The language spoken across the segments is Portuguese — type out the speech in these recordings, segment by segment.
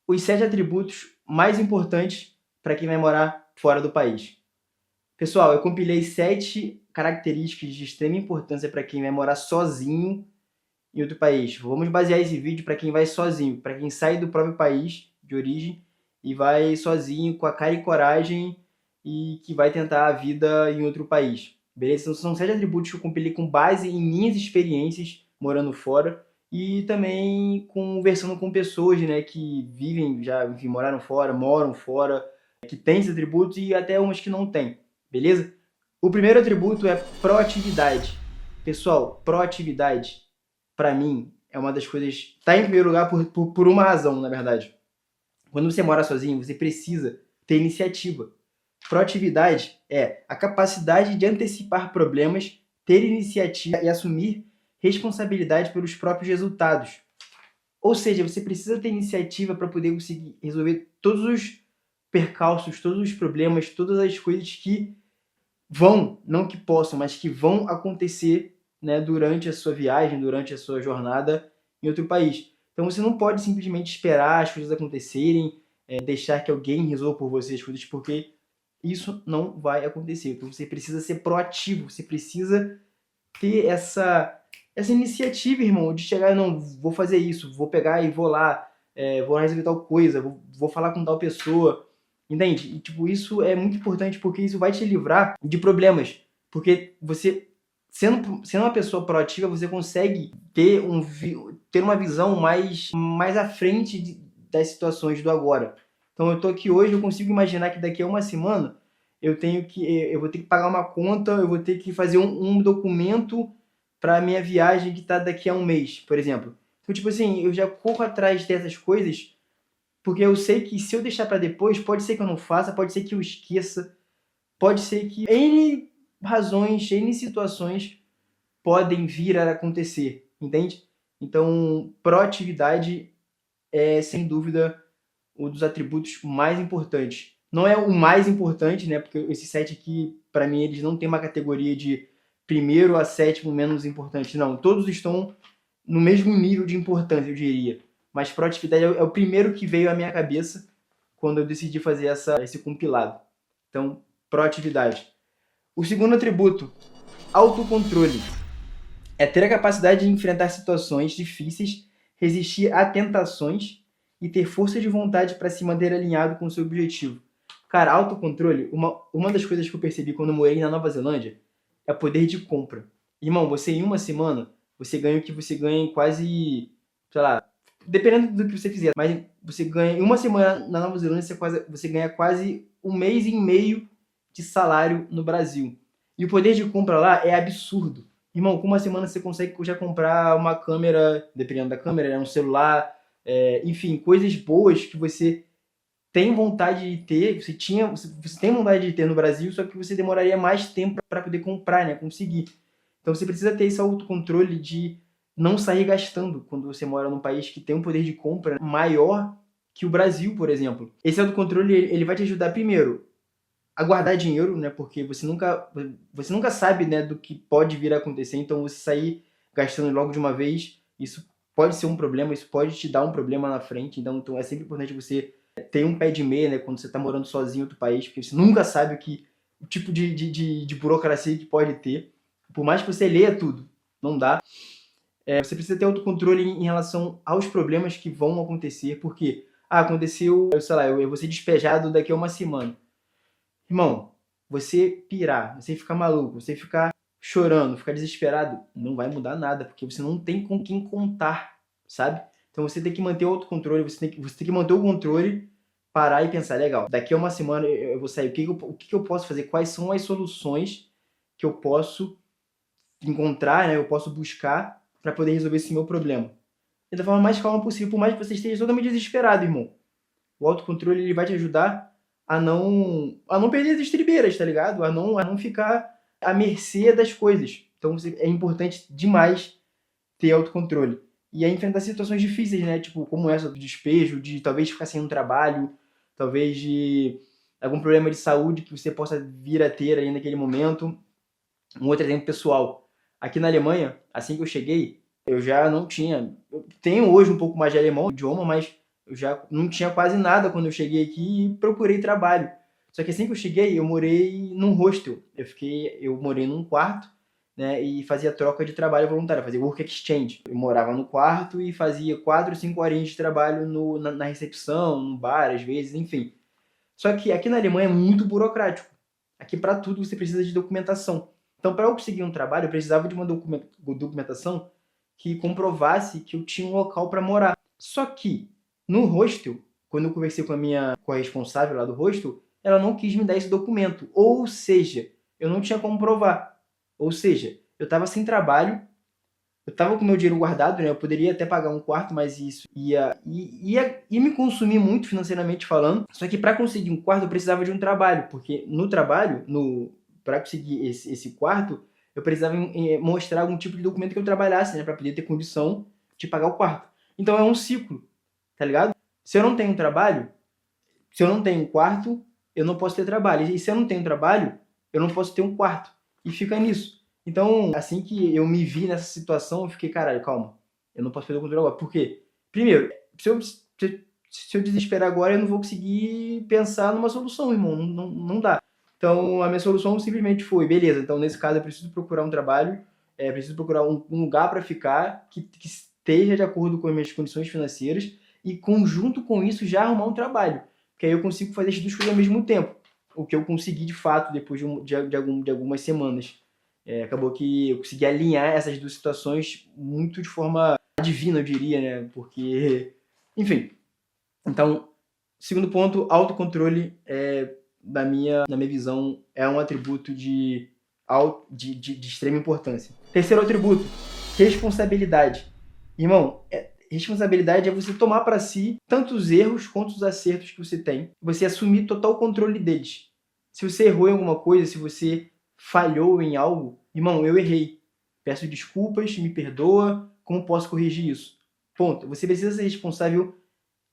os 7 atributos mais importantes para quem vai morar fora do país. Pessoal, eu compilei 7 características de extrema importância para quem vai morar sozinho em outro país. Vamos basear esse vídeo para quem vai sozinho, para quem sai do próprio país de origem e vai sozinho, com a cara e coragem, e que vai tentar a vida em outro país. Beleza? Então são 7 atributos que eu compilei com base em minhas experiências morando fora e também conversando com pessoas, né, que vivem, já enfim, moram fora, que têm esses atributos e até umas que não têm. Beleza? O primeiro atributo é proatividade. Pessoal, proatividade, para mim, é uma das coisas... Tá em primeiro lugar por uma razão, na verdade. Quando você mora sozinho, você precisa ter iniciativa. Proatividade é a capacidade de antecipar problemas, ter iniciativa e assumir responsabilidade pelos próprios resultados. Ou seja, você precisa ter iniciativa para poder conseguir resolver todos os percalços, todos os problemas, todas as coisas que vão, não que possam, mas que vão acontecer, né, durante a sua viagem, durante a sua jornada em outro país. Então você não pode simplesmente esperar as coisas acontecerem, deixar que alguém resolva por você as coisas, porque isso não vai acontecer. Então você precisa ser proativo, você precisa ter essa iniciativa, irmão, de chegar, não, vou fazer isso, vou pegar e vou lá, vou resolver tal coisa, vou falar com tal pessoa, entende? E, tipo, isso é muito importante porque isso vai te livrar de problemas, porque você, sendo uma pessoa proativa, você consegue ter, ter uma visão mais à frente das situações do agora. Então eu tô aqui hoje, eu consigo imaginar que daqui a uma semana eu vou ter que pagar uma conta, eu vou ter que fazer um documento para minha viagem que está daqui a um mês, por exemplo. Então, tipo assim, eu já corro atrás dessas coisas porque eu sei que se eu deixar para depois, pode ser que eu não faça, pode ser que eu esqueça, pode ser que N razões, N situações podem vir a acontecer, entende? Então, proatividade é, sem dúvida, um dos atributos mais importantes. Não é o mais importante, né? Porque esses 7 aqui, para mim, eles não têm uma categoria de primeiro a sétimo menos importante. Não, todos estão no mesmo nível de importância, eu diria. Mas proatividade é o primeiro que veio à minha cabeça quando eu decidi fazer esse compilado. Então, proatividade. O segundo atributo, autocontrole. É ter a capacidade de enfrentar situações difíceis, resistir a tentações e ter força de vontade para se manter alinhado com o seu objetivo. Cara, autocontrole, uma das coisas que eu percebi quando eu morei na Nova Zelândia é poder de compra. Irmão, você em uma semana, você ganha o que você ganha em quase, sei lá, dependendo do que você fizer, mas você ganha, em uma semana na Nova Zelândia, você ganha quase um mês e meio de salário no Brasil. E o poder de compra lá é absurdo. Irmão, com uma semana você consegue já comprar uma câmera, dependendo da câmera, um celular, enfim, coisas boas que você tem vontade de ter, você tem vontade de ter no Brasil, só que você demoraria mais tempo para poder comprar, né, conseguir. Então você precisa ter esse autocontrole de não sair gastando quando você mora num país que tem um poder de compra maior que o Brasil, por exemplo. Esse autocontrole ele vai te ajudar primeiro a guardar dinheiro, né? Porque você nunca sabe, né, do que pode vir a acontecer. Então você sair gastando logo de uma vez, isso pode ser um problema, isso pode te dar um problema na frente. Então é sempre importante você ter um pé de meia, né, quando você está morando sozinho em outro país, porque você nunca sabe o tipo de burocracia que pode ter. Por mais que você leia tudo, não dá. Você precisa ter autocontrole em relação aos problemas que vão acontecer, porque aconteceu, sei lá, eu vou ser despejado daqui a uma semana. Irmão, você pirar, você ficar maluco, você ficar chorando, ficar desesperado, não vai mudar nada, porque você não tem com quem contar, sabe? Então você tem que manter o autocontrole, você tem que manter o controle, parar e pensar, legal, daqui a uma semana eu vou sair, o que eu posso fazer? Quais são as soluções que eu posso encontrar, né? Eu posso buscar para poder resolver esse meu problema. E da forma mais calma possível, por mais que você esteja totalmente desesperado, irmão. O autocontrole ele vai te ajudar a não perder as estribeiras, tá ligado? A não ficar à mercê das coisas. Então é importante demais ter autocontrole. E aí enfrentar situações difíceis, né? Tipo, como essa do despejo, de talvez ficar sem um trabalho, talvez de algum problema de saúde que você possa vir a ter aí naquele momento. Um outro exemplo pessoal. Aqui na Alemanha, assim que eu cheguei, eu já não tinha... Eu tenho hoje um pouco mais de alemão, idioma, mas Eu já não tinha quase nada quando eu cheguei aqui e procurei trabalho. Só que assim que eu cheguei, eu morei num hostel. Eu morei num quarto, né, e fazia troca de trabalho voluntário, fazia work exchange. Eu morava no quarto e fazia 4 ou 5 horinhas de trabalho na recepção, no bar, às vezes, enfim. Só que aqui na Alemanha é muito burocrático. Aqui para tudo você precisa de documentação. Então, para eu conseguir um trabalho, eu precisava de uma documentação que comprovasse que eu tinha um local para morar. Só que no hostel, quando eu conversei com a responsável lá do hostel, ela não quis me dar esse documento. Ou seja, eu não tinha como provar. Ou seja, eu estava sem trabalho, eu estava com meu dinheiro guardado, né? Eu poderia até pagar um quarto, mas isso ia me consumir muito financeiramente falando. Só que para conseguir um quarto eu precisava de um trabalho, porque no trabalho, para conseguir esse quarto, eu precisava mostrar algum tipo de documento que eu trabalhasse, né? Para poder ter condição de pagar o quarto. Então é um ciclo, tá ligado? Se eu não tenho trabalho, se eu não tenho um quarto, eu não posso ter trabalho. E se eu não tenho trabalho, eu não posso ter um quarto. E fica nisso. Então, assim que eu me vi nessa situação, eu fiquei, caralho, calma. Eu não posso perder o controle agora. Por quê? Primeiro, se eu desesperar agora, eu não vou conseguir pensar numa solução, irmão. Não dá. Então, a minha solução simplesmente foi, beleza, então nesse caso eu preciso procurar um trabalho, preciso procurar um lugar para ficar que esteja de acordo com as minhas condições financeiras e, conjunto com isso, já arrumar um trabalho. Porque aí eu consigo fazer as duas coisas ao mesmo tempo. O que eu consegui de fato depois de algumas semanas. Acabou que eu consegui alinhar essas duas situações muito de forma divina, eu diria, né? Porque, enfim. Então, segundo ponto, autocontrole, na minha visão, é um atributo de extrema importância. Terceiro atributo, responsabilidade. Irmão, responsabilidade é você tomar para si tanto os erros quanto os acertos que você tem. Você assumir total controle deles. Se você errou em alguma coisa, se você falhou em algo, irmão, eu errei. Peço desculpas, me perdoa, como posso corrigir isso? Ponto. Você precisa ser responsável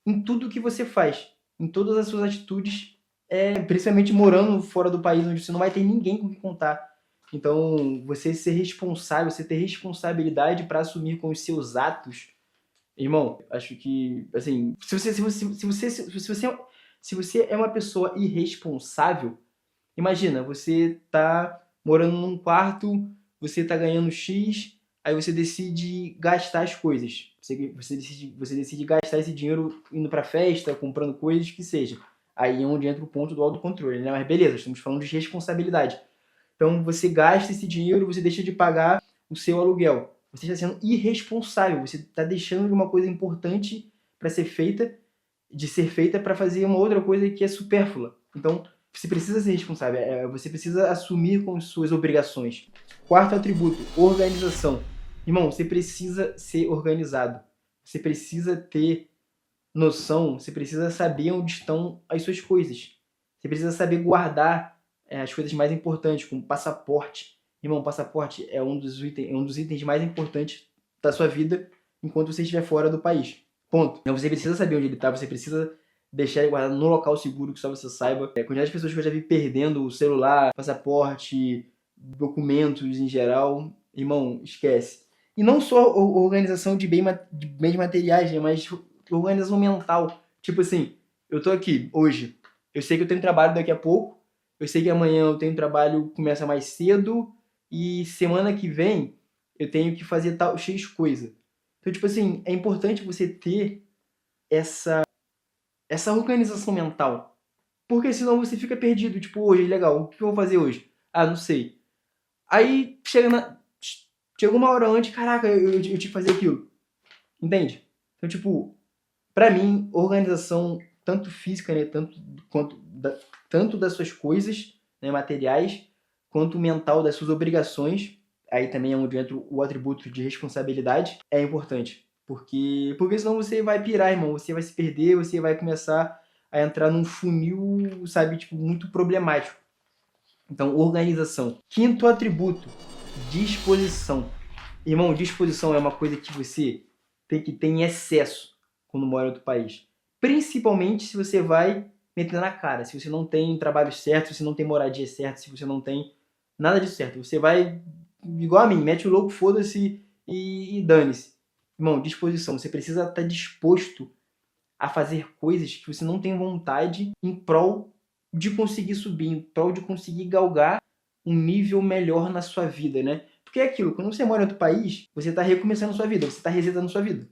em tudo que você faz, em todas as suas atitudes, principalmente morando fora do país, onde você não vai ter ninguém com quem contar. Então, você ser responsável, você ter responsabilidade para assumir com os seus atos, irmão, acho que, assim, se você é uma pessoa irresponsável, imagina, você tá morando num quarto, você tá ganhando X, aí você decide gastar as coisas. Você decide gastar esse dinheiro indo pra festa, comprando coisas, que seja. Aí é onde entra o ponto do autocontrole, né? Mas beleza, estamos falando de responsabilidade. Então você gasta esse dinheiro, você deixa de pagar o seu aluguel. Você está sendo irresponsável, você está deixando de uma coisa importante para ser feita, para fazer uma outra coisa que é supérflua. Então, você precisa ser responsável, você precisa assumir com suas obrigações. Quarto atributo, organização. Irmão, você precisa ser organizado. Você precisa ter noção, você precisa saber onde estão as suas coisas. Você precisa saber guardar as coisas mais importantes, como passaporte. Irmão, passaporte é um dos itens mais importantes da sua vida enquanto você estiver fora do país. Ponto. Então você precisa saber onde ele está, você precisa deixar ele guardado no local seguro que só você saiba. A quantidade de pessoas que eu já vi perdendo o celular, passaporte, documentos em geral, irmão, esquece. E não só organização de bens materiais, né, mas organização mental. Tipo assim, eu tô aqui hoje, eu sei que eu tenho trabalho daqui a pouco, eu sei que amanhã eu tenho trabalho que começa mais cedo e semana que vem eu tenho que fazer tal X coisa. Então, tipo assim, é importante você ter essa organização mental. Porque senão você fica perdido. Tipo, hoje, legal, o que eu vou fazer hoje? Ah, não sei. Aí chega uma hora antes, caraca, eu tinha que fazer aquilo. Entende? Então, tipo, pra mim, organização, tanto física, né, tanto das suas coisas, né, materiais, quanto mental das suas obrigações, aí também é onde entra o atributo de responsabilidade, é importante. Porque senão você vai pirar, irmão, você vai se perder, você vai começar a entrar num funil, sabe, tipo, muito problemático. Então, organização. Quinto atributo, disposição. Irmão, disposição é uma coisa que você tem que ter em excesso quando mora em outro país. Principalmente se você vai meter na cara, se você não tem trabalho certo, se você não tem moradia certa, se você não tem nada disso certo. Você vai, igual a mim, mete o louco, foda-se e dane-se. Irmão, disposição. Você precisa estar disposto a fazer coisas que você não tem vontade em prol de conseguir subir, em prol de conseguir galgar um nível melhor na sua vida, né? Porque é aquilo, quando você mora em outro país, você está recomeçando a sua vida, você está resetando a sua vida.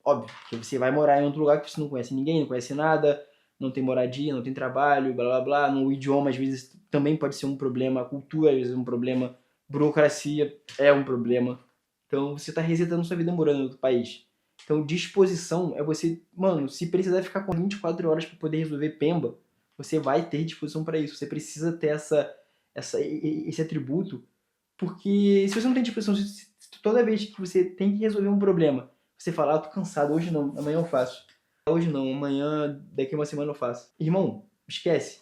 Óbvio, que você vai morar em outro lugar que você não conhece ninguém, não conhece nada, não tem moradia, não tem trabalho, blá blá blá, no idioma às vezes também pode ser um problema, a cultura às vezes é um problema, burocracia é um problema. Então você está resetando sua vida morando em outro país. Então disposição é você, mano, se precisar ficar com 24 horas para poder resolver pemba, você vai ter disposição para isso. Você precisa ter esse atributo, porque se você não tem disposição, toda vez que você tem que resolver um problema, você fala, tô cansado, hoje não, amanhã eu faço. Hoje não, amanhã, daqui a uma semana eu faço. Irmão, esquece.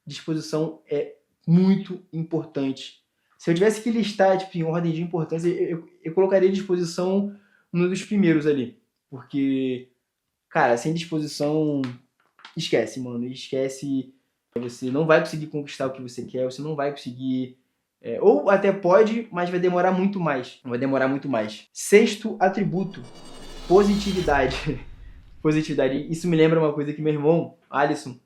Disposição é muito importante. Se eu tivesse que listar, tipo, em ordem de importância, eu colocaria disposição um dos primeiros ali. Porque, cara, sem disposição, esquece, mano. Esquece. Você não vai conseguir conquistar o que você quer, você não vai conseguir. Ou até pode, mas vai demorar muito mais. Vai demorar muito mais. Sexto atributo: positividade. Positividade. Isso me lembra uma coisa que meu irmão, Alisson,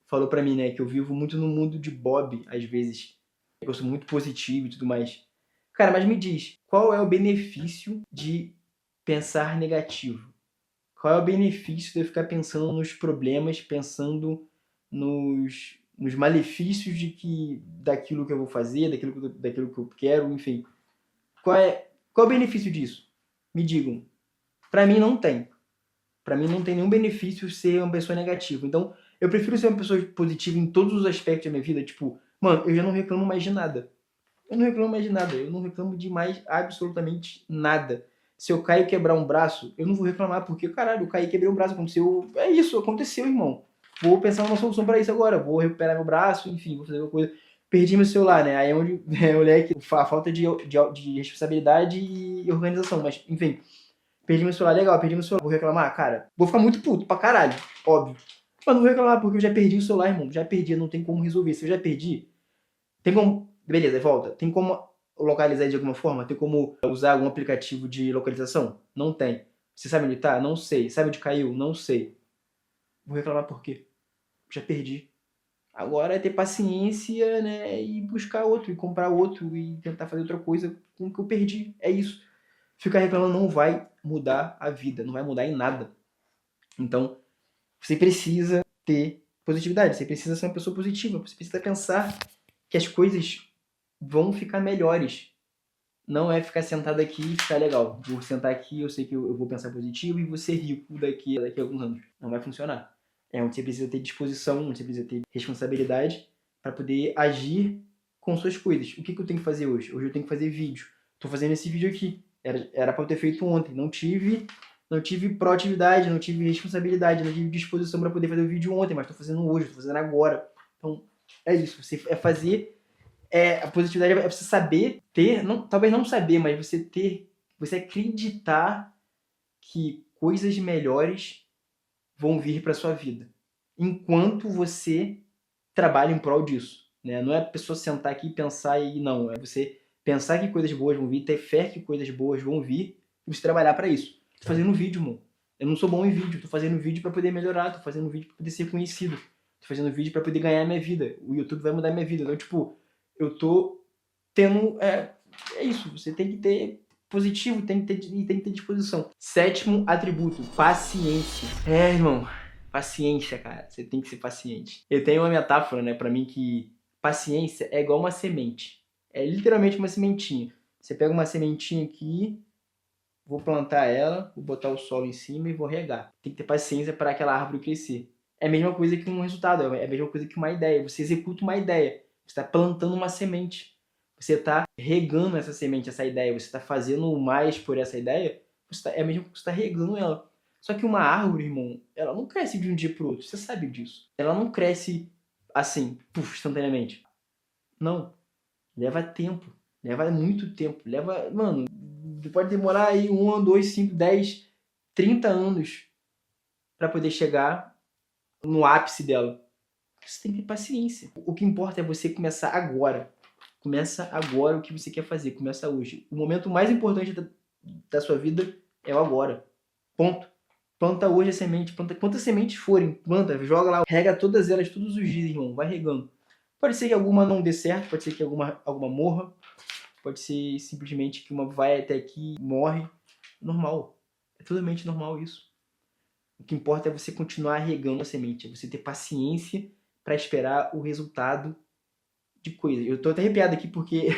falou pra mim, né? Que eu vivo muito no mundo de Bob, às vezes. Eu sou muito positivo e tudo mais. Cara, mas me diz, qual é o benefício de pensar negativo? Qual é o benefício de eu ficar pensando nos problemas, pensando nos malefícios daquilo que eu vou fazer, daquilo que eu quero, enfim. Qual é o benefício disso? Me digam. Pra mim não tem. Pra mim não tem nenhum benefício ser uma pessoa negativa. Então, eu prefiro ser uma pessoa positiva em todos os aspectos da minha vida. Tipo, mano, eu já não reclamo mais de nada. Eu não reclamo mais de nada. Eu não reclamo de mais absolutamente nada. Se eu cair e quebrar um braço, eu não vou reclamar, porque, caralho, eu caí e quebrei um braço, aconteceu. É isso, aconteceu, irmão. Vou pensar numa solução pra isso agora. Vou recuperar meu braço, enfim, vou fazer alguma coisa. Perdi meu celular, né? Aí é onde moleque, a falta de responsabilidade e organização. Mas, enfim, perdi meu celular, legal, perdi meu celular. Vou reclamar? Cara, vou ficar muito puto pra caralho, óbvio. Mas não vou reclamar, porque eu já perdi o celular, irmão. Já perdi, não tem como resolver. Se eu já perdi, tem como. Beleza, volta. Tem como localizar de alguma forma? Tem como usar algum aplicativo de localização? Não tem. Você sabe onde tá? Não sei. Sabe onde caiu? Não sei. Vou reclamar por quê? Já perdi. Agora é ter paciência, né? E buscar outro, e comprar outro, e tentar fazer outra coisa com o que eu perdi. É isso. Ficar reclamando não vai mudar a vida, não vai mudar em nada. Então, você precisa ter positividade, você precisa ser uma pessoa positiva, você precisa pensar que as coisas vão ficar melhores. Não é ficar sentado aqui e ficar legal. Vou sentar aqui, eu sei que eu vou pensar positivo e vou ser rico daqui a alguns anos. Não vai funcionar. É onde você precisa ter disposição, onde você precisa ter responsabilidade para poder agir com suas coisas. O que eu tenho que fazer hoje? Hoje eu tenho que fazer vídeo. Estou fazendo esse vídeo aqui. Era para eu ter feito ontem. Não tive proatividade, não tive responsabilidade, não tive disposição para poder fazer o vídeo ontem, mas estou fazendo hoje, estou fazendo agora. Então, é isso. Você é fazer. A positividade é você saber ter, não, talvez não saber, mas você acreditar que coisas melhores vão vir para sua vida, enquanto você trabalha em prol disso, né? Não é a pessoa sentar aqui e pensar e não, é você pensar que coisas boas vão vir, ter fé que coisas boas vão vir e você trabalhar para isso. Tô fazendo vídeo, mano. Eu não sou bom em vídeo, tô fazendo vídeo para poder melhorar, tô fazendo vídeo para poder ser conhecido, tô fazendo vídeo para poder ganhar minha vida. O YouTube vai mudar minha vida. Então, tipo, eu tô tendo. É isso, você tem que ter positivo, tem que ter disposição. Sétimo atributo, paciência. Irmão, paciência, cara. Você tem que ser paciente. Eu tenho uma metáfora, né, pra mim que paciência é igual uma semente. É literalmente uma sementinha. Você pega uma sementinha aqui, vou plantar ela, vou botar o solo em cima e vou regar. Tem que ter paciência para aquela árvore crescer. É a mesma coisa que um resultado, é a mesma coisa que uma ideia. Você executa uma ideia, você está plantando uma semente. Você está regando essa semente, essa ideia, você está fazendo mais por essa ideia, é mesmo que você está regando ela. Só que uma árvore, irmão, ela não cresce de um dia para o outro, você sabe disso. Ela não cresce assim, instantaneamente. Não. Leva tempo. Leva muito tempo. Mano, pode demorar aí 1, 2, 5, 10, 30 anos para poder chegar no ápice dela. Você tem que ter paciência. O que importa é você começar agora. Começa agora o que você quer fazer. Começa hoje. O momento mais importante da sua vida é o agora. Ponto. Planta hoje a semente, planta quantas sementes forem, planta, joga lá, rega todas elas todos os dias, irmão, vai regando. Pode ser que alguma não dê certo, pode ser que alguma morra, pode ser simplesmente que uma vai até aqui e morre. Normal, é totalmente normal isso. O que importa é você continuar regando a semente, é você ter paciência para esperar o resultado de coisa. Eu tô até arrepiado aqui porque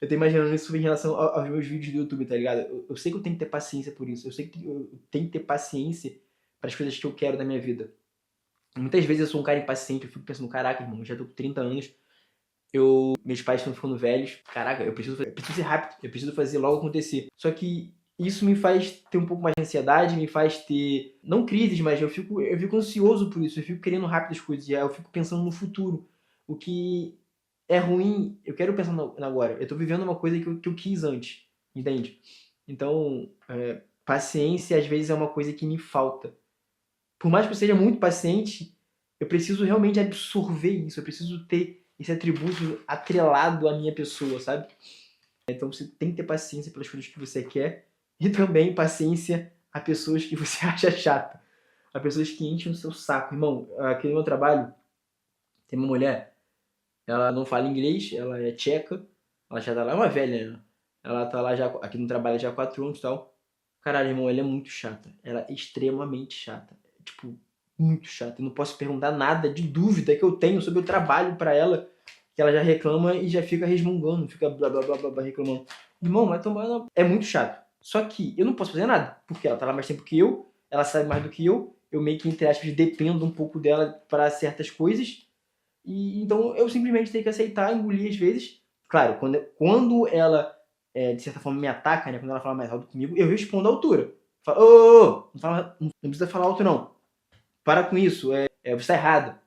eu tô imaginando isso em relação aos meus vídeos do YouTube, tá ligado? Eu sei que eu tenho que ter paciência por isso, eu sei que eu tenho que ter paciência para as coisas que eu quero da minha vida. Muitas vezes eu sou um cara impaciente, eu fico pensando, caraca, irmão, eu já tô com 30 anos, meus pais estão ficando velhos, caraca, eu preciso ser rápido, eu preciso fazer logo acontecer. Só que isso me faz ter um pouco mais de ansiedade, me faz ter, não crises, mas eu fico ansioso por isso, eu fico querendo rápido as coisas, eu fico pensando no futuro, o que é ruim, eu quero pensar no agora, eu tô vivendo uma coisa que eu quis antes, entende? Então, paciência às vezes é uma coisa que me falta. Por mais que eu seja muito paciente, eu preciso realmente absorver isso, eu preciso ter esse atributo atrelado à minha pessoa, sabe? Então você tem que ter paciência pelas coisas que você quer e também paciência a pessoas que você acha chata, a pessoas que enchem o seu saco. Irmão, aqui no meu trabalho tem uma mulher, ela não fala inglês, ela é tcheca, ela já tá lá, é uma velha, né? Ela tá lá já, aqui no trabalho já há 4 anos e tal. Caralho, irmão, ela é muito chata, ela é extremamente chata, tipo, muito chata. Eu não posso perguntar nada de dúvida que eu tenho sobre o trabalho pra ela, que ela já reclama e já fica resmungando, fica blá blá blá blá, blá reclamando. Irmão, mas tomando é muito chato. Só que eu não posso fazer nada, porque ela tá lá mais tempo que eu, ela sabe mais do que eu meio que, entre aspas, dependo um pouco dela para certas coisas, e então eu simplesmente tenho que aceitar, engolir às vezes. Claro, quando ela, de certa forma, me ataca, né, quando ela fala mais alto comigo, eu respondo à altura. Falo, ô, não precisa falar alto não, para com isso, você está errado.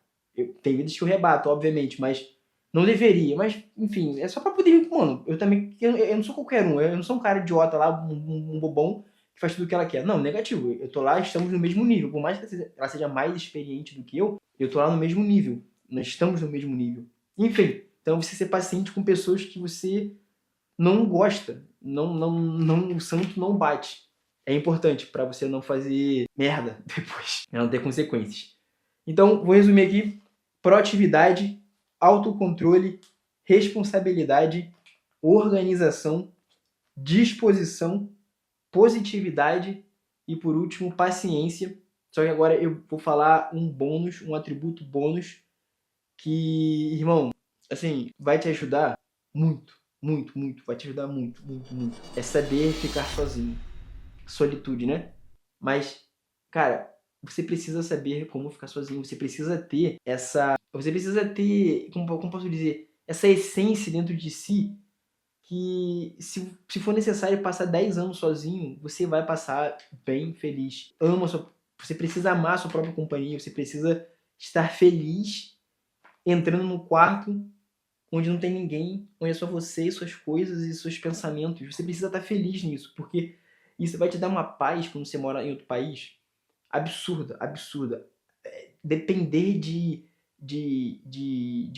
Tem vezes que eu rebato, obviamente, mas não deveria. Mas, enfim, é só pra poder, mano, eu não sou qualquer um, eu não sou um cara idiota lá, um bobão, que faz tudo o que ela quer. Não, negativo, eu tô lá, estamos no mesmo nível. Por mais que ela seja mais experiente do que eu tô lá no mesmo nível. Nós estamos no mesmo nível. Enfim, então você ser paciente com pessoas que você não gosta. O santo não bate. É importante para você não fazer merda depois, não ter consequências. Então, vou resumir aqui: proatividade, autocontrole, responsabilidade, organização, disposição, positividade e, por último, paciência. Só que agora eu vou falar um bônus, um atributo bônus que, irmão, assim, vai te ajudar muito, muito, muito, vai te ajudar muito, muito, muito. É saber ficar sozinho. Solitude, né? Mas, cara, você precisa saber como ficar sozinho, você precisa ter como posso dizer, essa essência dentro de si que se for necessário passar 10 anos sozinho, você vai passar bem feliz. Você precisa amar a sua própria companhia, você precisa estar feliz entrando no quarto onde não tem ninguém, onde é só você, suas coisas e seus pensamentos. Você precisa estar feliz nisso, porque isso vai te dar uma paz quando você mora em outro país absurda, absurda. Depender de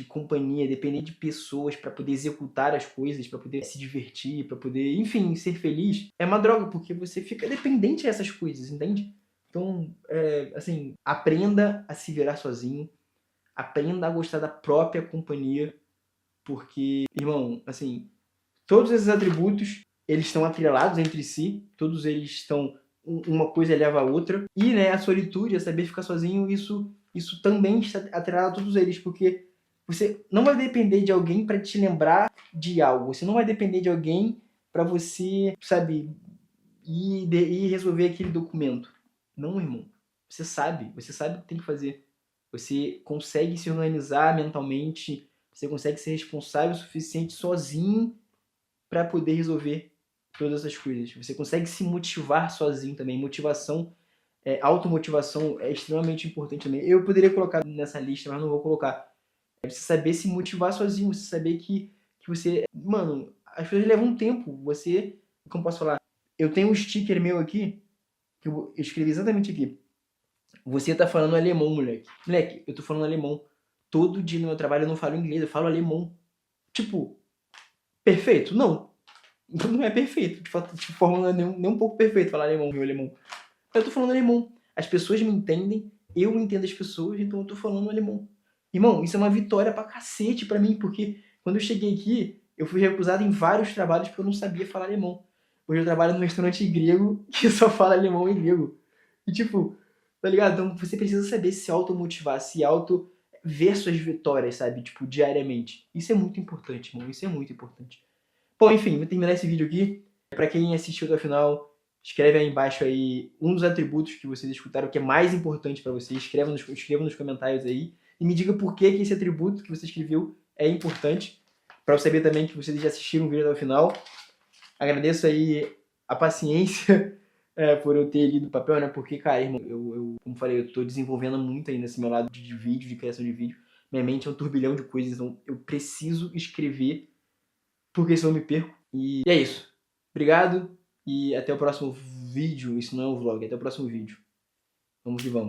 companhia, depender de pessoas para poder executar as coisas, para poder se divertir, para poder, enfim, ser feliz, é uma droga, porque você fica dependente dessas coisas, entende? Então, assim, aprenda a se virar sozinho, aprenda a gostar da própria companhia, porque, irmão, assim, todos esses atributos, eles estão atrelados entre si, todos eles estão, uma coisa leva a outra, e, né, a solitude, a saber ficar sozinho, isso também está atrelado a todos eles, porque você não vai depender de alguém para te lembrar de algo, você não vai depender de alguém para você, sabe, ir resolver aquele documento. Não, irmão. Você sabe o que tem que fazer. Você consegue se organizar mentalmente, você consegue ser responsável o suficiente sozinho para poder resolver todas essas coisas. Você consegue se motivar sozinho também. Motivação, automotivação é extremamente importante também. Eu poderia colocar nessa lista, mas não vou colocar. É você saber se motivar sozinho, você saber que você... Mano, as coisas levam um tempo. Você... Como posso falar? Eu tenho um sticker meu aqui, que eu escrevi exatamente aqui. Você tá falando alemão, moleque. Moleque, eu tô falando alemão. Todo dia no meu trabalho eu não falo inglês, eu falo alemão. Tipo, perfeito? Não. Não é perfeito. De forma nem um pouco perfeito falar alemão, meu alemão. Eu tô falando alemão. as pessoas me entendem, eu entendo as pessoas, então eu tô falando alemão. Irmão, isso é uma vitória pra cacete pra mim, porque quando eu cheguei aqui, eu fui recusado em vários trabalhos porque eu não sabia falar alemão. Hoje eu trabalho num restaurante grego que só fala alemão e grego. E tipo, tá ligado? Então você precisa saber se automotivar, se auto ver suas vitórias, sabe? Tipo, diariamente. Isso é muito importante, irmão. Isso é muito importante. Bom, enfim, vou terminar esse vídeo aqui. Pra quem assistiu até o final, escreve aí embaixo aí um dos atributos que vocês escutaram que é mais importante pra vocês. Escreva nos comentários aí. E me diga por que esse atributo que você escreveu é importante. Pra eu saber também que vocês já assistiram o vídeo até o final. Agradeço aí a paciência por eu ter lido o papel, né? Porque, cara, irmão, como falei, eu tô desenvolvendo muito aí nesse meu lado de vídeo, de criação de vídeo. Minha mente é um turbilhão de coisas, então eu preciso escrever, porque senão eu me perco. E é isso. Obrigado e até o próximo vídeo. Isso não é um vlog, até o próximo vídeo. Vamos que vamos.